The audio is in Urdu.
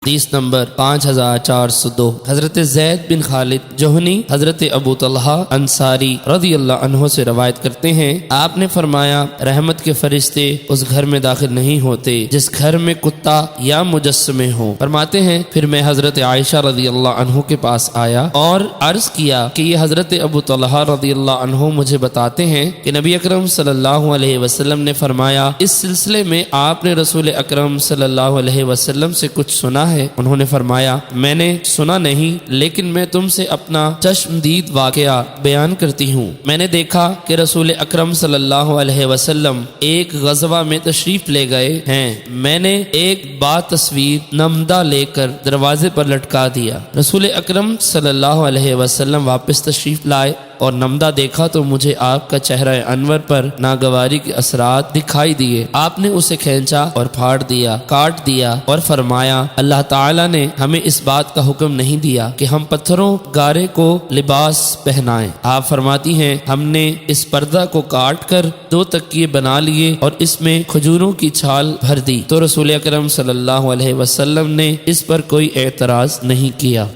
حدیث نمبر 5402 حضرت زید بن خالد جوہنی حضرت ابو طلحہ انصاری رضی اللہ عنہ سے روایت کرتے ہیں، آپ نے فرمایا رحمت کے فرشتے اس گھر میں داخل نہیں ہوتے جس گھر میں کتا یا مجسمے ہوں۔ فرماتے ہیں پھر میں حضرت عائشہ رضی اللہ عنہ کے پاس آیا اور عرض کیا کہ یہ حضرت ابو طلحہ رضی اللہ عنہ مجھے بتاتے ہیں کہ نبی اکرم صلی اللہ علیہ وسلم نے فرمایا اس سلسلے میں آپ نے رسول اکرم صلی اللہ علیہ وسلم سے کچھ سنا ہے؟ انہوں نے فرمایا میں نے سنا نہیں، لیکن میں تم سے اپنا چشمدید واقعہ بیان کرتی ہوں۔ میں نے دیکھا کہ رسول اکرم صلی اللہ علیہ وسلم ایک غزوہ میں تشریف لے گئے ہیں۔ میں نے ایک تصویر نمدہ لے کر دروازے پر لٹکا دیا۔ رسول اکرم صلی اللہ علیہ وسلم واپس تشریف لائے اور نمدہ دیکھا تو مجھے آپ کا چہرہ انور پر ناگواری کے اثرات دکھائی دیے۔ آپ نے اسے کھینچا اور پھاڑ دیا، کاٹ دیا اور فرمایا اللہ تعالیٰ نے ہمیں اس بات کا حکم نہیں دیا کہ ہم پتھروں گارے کو لباس پہنائیں۔ آپ فرماتی ہیں ہم نے اس پردہ کو کاٹ کر 2 تکیے بنا لیے اور اس میں کھجوروں کی چھال بھر دی تو رسول اکرم صلی اللہ علیہ وسلم نے اس پر کوئی اعتراض نہیں کیا۔